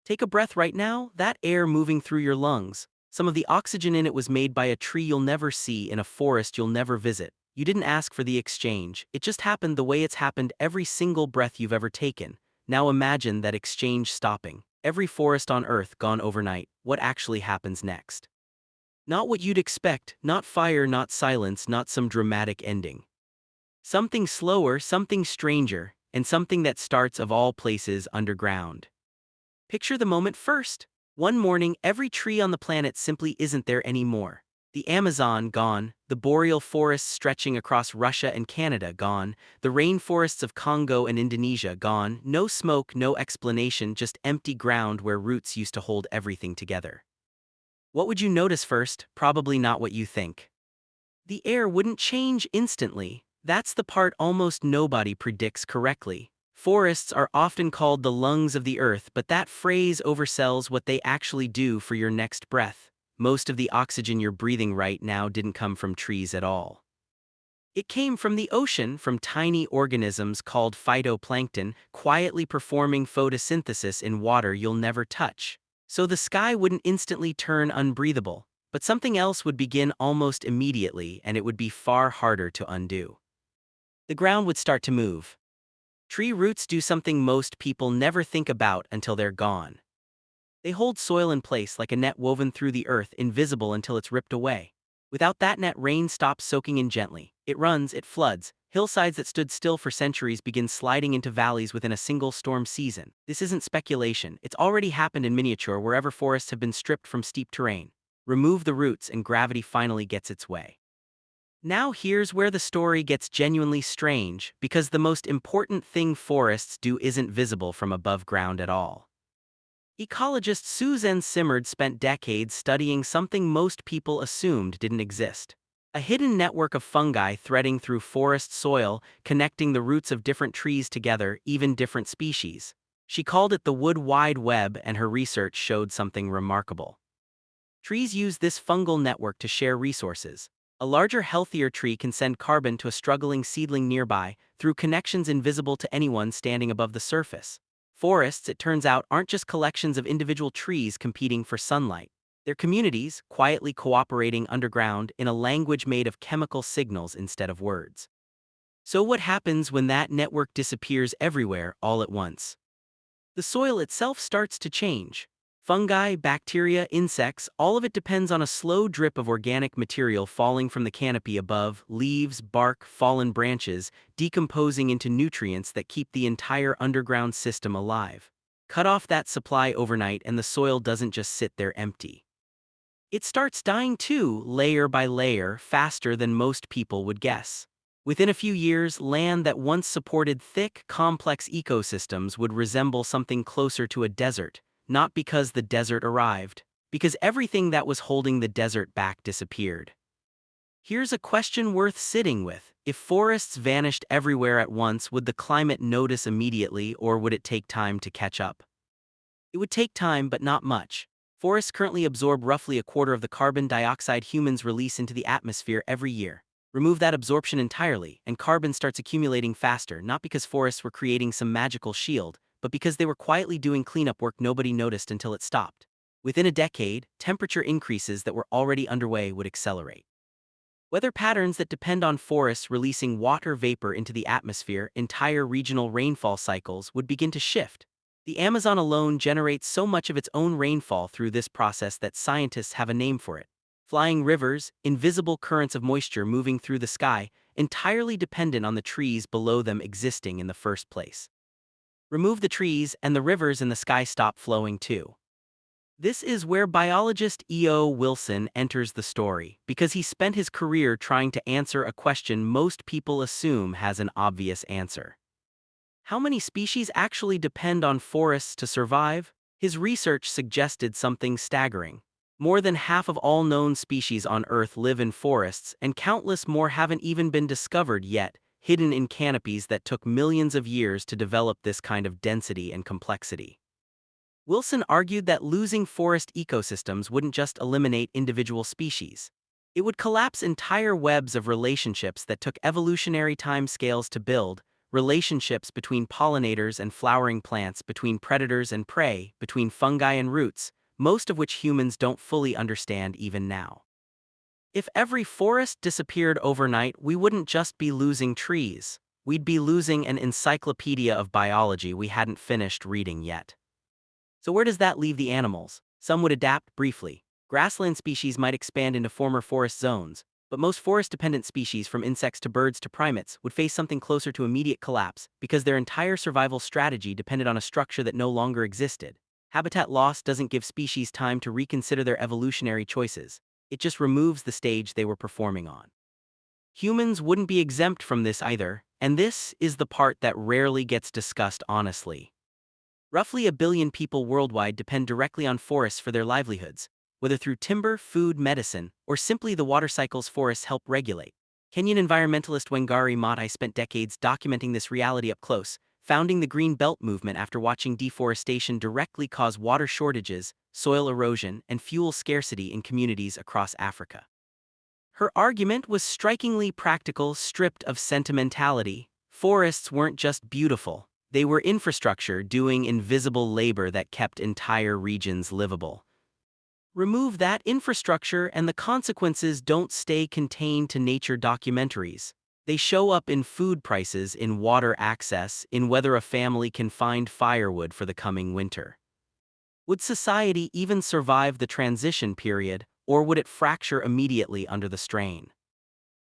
Take a breath right now, that air moving through your lungs. Some of the oxygen in it was made by a tree you'll never see in a forest you'll never visit. You didn't ask for the exchange, it just happened the way it's happened every single breath you've ever taken. Now imagine that exchange stopping. Every forest on Earth gone overnight. What actually happens next? Not what you'd expect, not fire, not silence, not some dramatic ending. Something slower, something stranger, and something that starts of all places underground. Picture the moment first. One morning, every tree on the planet simply isn't there anymore. The Amazon gone, the boreal forests stretching across Russia and Canada gone, the rainforests of Congo and Indonesia gone, no smoke, no explanation, just empty ground where roots used to hold everything together. What would you notice first? Probably not what you think. The air wouldn't change instantly. That's the part almost nobody predicts correctly. Forests are often called the lungs of the earth, but that phrase oversells what they actually do for your next breath. Most of the oxygen you're breathing right now didn't come from trees at all. It came from the ocean, from tiny organisms called phytoplankton, quietly performing photosynthesis in water you'll never touch. So the sky wouldn't instantly turn unbreathable, but something else would begin almost immediately, and it would be far harder to undo. The ground would start to move. Tree roots do something most people never think about until they're gone. They hold soil in place like a net woven through the earth, invisible until it's ripped away. Without that net, rain stops soaking in gently. It runs, it floods. Hillsides that stood still for centuries begin sliding into valleys within a single storm season. This isn't speculation. It's already happened in miniature wherever forests have been stripped from steep terrain. Remove the roots and gravity finally gets its way. Now here's where the story gets genuinely strange, because the most important thing forests do isn't visible from above ground at all. Ecologist Suzanne Simard spent decades studying something most people assumed didn't exist. A hidden network of fungi threading through forest soil, connecting the roots of different trees together, even different species. She called it the wood wide web, and her research showed something remarkable. Trees use this fungal network to share resources. A larger, healthier tree can send carbon to a struggling seedling nearby, through connections invisible to anyone standing above the surface. Forests, it turns out, aren't just collections of individual trees competing for sunlight. They're communities, quietly cooperating underground in a language made of chemical signals instead of words. So what happens when that network disappears everywhere all at once? The soil itself starts to change. Fungi, bacteria, insects, all of it depends on a slow drip of organic material falling from the canopy above, leaves, bark, fallen branches, decomposing into nutrients that keep the entire underground system alive. Cut off that supply overnight and the soil doesn't just sit there empty. It starts dying too, layer by layer, faster than most people would guess. Within a few years, land that once supported thick, complex ecosystems would resemble something closer to a desert. Not because the desert arrived, because everything that was holding the desert back disappeared. Here's a question worth sitting with. If forests vanished everywhere at once, would the climate notice immediately, or would it take time to catch up? It would take time, but not much. Forests currently absorb roughly a quarter of the carbon dioxide humans release into the atmosphere every year. Remove that absorption entirely, and carbon starts accumulating faster, not because forests were creating some magical shield, but because they were quietly doing cleanup work nobody noticed until it stopped. Within a decade, temperature increases that were already underway would accelerate. Weather patterns that depend on forests releasing water vapor into the atmosphere, entire regional rainfall cycles would begin to shift. The Amazon alone generates so much of its own rainfall through this process that scientists have a name for it. Flying rivers, invisible currents of moisture moving through the sky, entirely dependent on the trees below them existing in the first place. Remove the trees, and the rivers in the sky stop flowing too. This is where biologist E.O. Wilson enters the story, because he spent his career trying to answer a question most people assume has an obvious answer. How many species actually depend on forests to survive? His research suggested something staggering. More than half of all known species on Earth live in forests, and countless more haven't even been discovered yet, hidden in canopies that took millions of years to develop this kind of density and complexity. Wilson argued that losing forest ecosystems wouldn't just eliminate individual species. It would collapse entire webs of relationships that took evolutionary timescales to build, relationships between pollinators and flowering plants, between predators and prey, between fungi and roots, most of which humans don't fully understand even now. If every forest disappeared overnight, we wouldn't just be losing trees. We'd be losing an encyclopedia of biology we hadn't finished reading yet. So where does that leave the animals? Some would adapt briefly. Grassland species might expand into former forest zones, but most forest-dependent species, from insects to birds to primates, would face something closer to immediate collapse because their entire survival strategy depended on a structure that no longer existed. Habitat loss doesn't give species time to reconsider their evolutionary choices. It just removes the stage they were performing on. Humans wouldn't be exempt from this either, and this is the part that rarely gets discussed honestly. Roughly 1 billion people worldwide depend directly on forests for their livelihoods, whether through timber, food, medicine, or simply the water cycles forests help regulate. Kenyan environmentalist Wangari Maathai spent decades documenting this reality up close, founding the Green Belt movement after watching deforestation directly cause water shortages, soil erosion, and fuel scarcity in communities across Africa. Her argument was strikingly practical, stripped of sentimentality. Forests weren't just beautiful. They were infrastructure doing invisible labor that kept entire regions livable. Remove that infrastructure and the consequences don't stay contained to nature documentaries. They show up in food prices, in water access, in whether a family can find firewood for the coming winter. Would society even survive the transition period, or would it fracture immediately under the strain?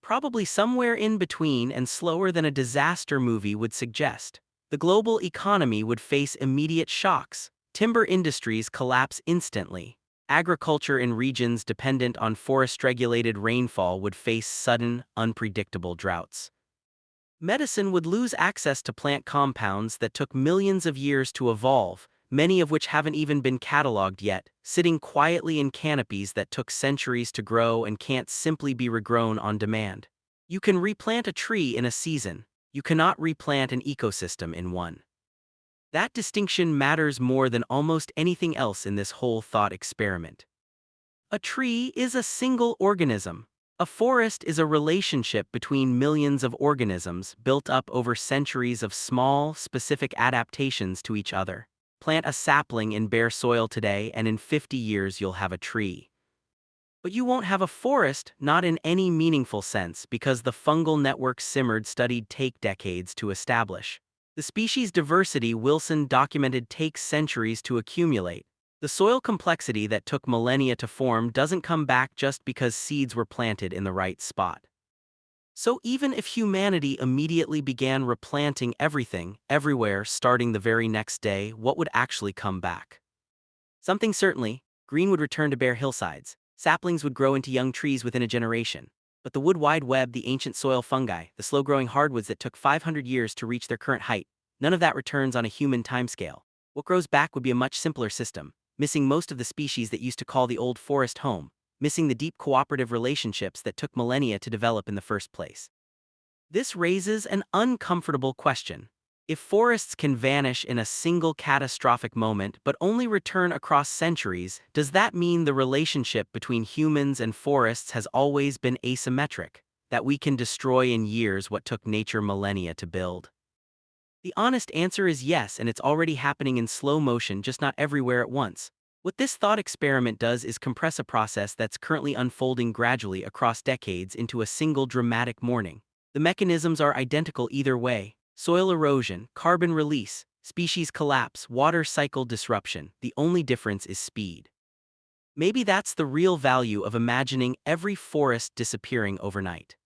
Probably somewhere in between, and slower than a disaster movie would suggest. The global economy would face immediate shocks. Timber industries collapse instantly. Agriculture in regions dependent on forest-regulated rainfall would face sudden, unpredictable droughts. Medicine would lose access to plant compounds that took millions of years to evolve, many of which haven't even been cataloged yet, sitting quietly in canopies that took centuries to grow and can't simply be regrown on demand. You can replant a tree in a season. You cannot replant an ecosystem in one. That distinction matters more than almost anything else in this whole thought experiment. A tree is a single organism. A forest is a relationship between millions of organisms built up over centuries of small, specific adaptations to each other. Plant a sapling in bare soil today, and in 50 years you'll have a tree. But you won't have a forest, not in any meaningful sense, because the fungal network Simard studied take decades to establish. The species diversity Wilson documented takes centuries to accumulate. The soil complexity that took millennia to form doesn't come back just because seeds were planted in the right spot. So even if humanity immediately began replanting everything, everywhere, starting the very next day, what would actually come back? Something certainly. Green would return to bare hillsides. Saplings would grow into young trees within a generation. But the wood wide web, the ancient soil fungi, the slow-growing hardwoods that took 500 years to reach their current height, none of that returns on a human timescale. What grows back would be a much simpler system, missing most of the species that used to call the old forest home, missing the deep cooperative relationships that took millennia to develop in the first place. This raises an uncomfortable question. If forests can vanish in a single catastrophic moment but only return across centuries, does that mean the relationship between humans and forests has always been asymmetric, that we can destroy in years what took nature millennia to build? The honest answer is yes, and it's already happening in slow motion, just not everywhere at once. What this thought experiment does is compress a process that's currently unfolding gradually across decades into a single dramatic morning. The mechanisms are identical either way. Soil erosion, carbon release, species collapse, water cycle disruption. The only difference is speed. Maybe that's the real value of imagining every forest disappearing overnight.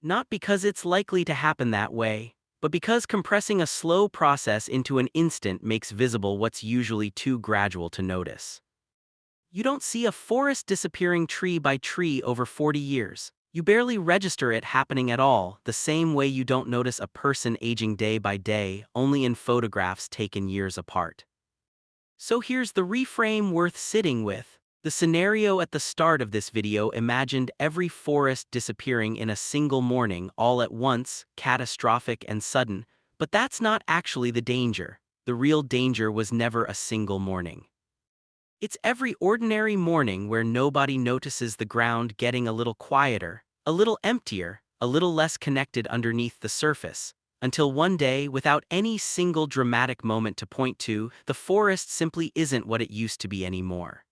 Not because it's likely to happen that way, but because compressing a slow process into an instant makes visible what's usually too gradual to notice. You don't see a forest disappearing tree by tree over 40 years. You barely register it happening at all, the same way you don't notice a person aging day by day, only in photographs taken years apart. So here's the reframe worth sitting with. The scenario at the start of this video imagined every forest disappearing in a single morning, all at once, catastrophic and sudden, but that's not actually the danger. The real danger was never a single morning. It's every ordinary morning where nobody notices the ground getting a little quieter, a little emptier, a little less connected underneath the surface, Until one day, without any single dramatic moment to point to, the forest simply isn't what it used to be anymore.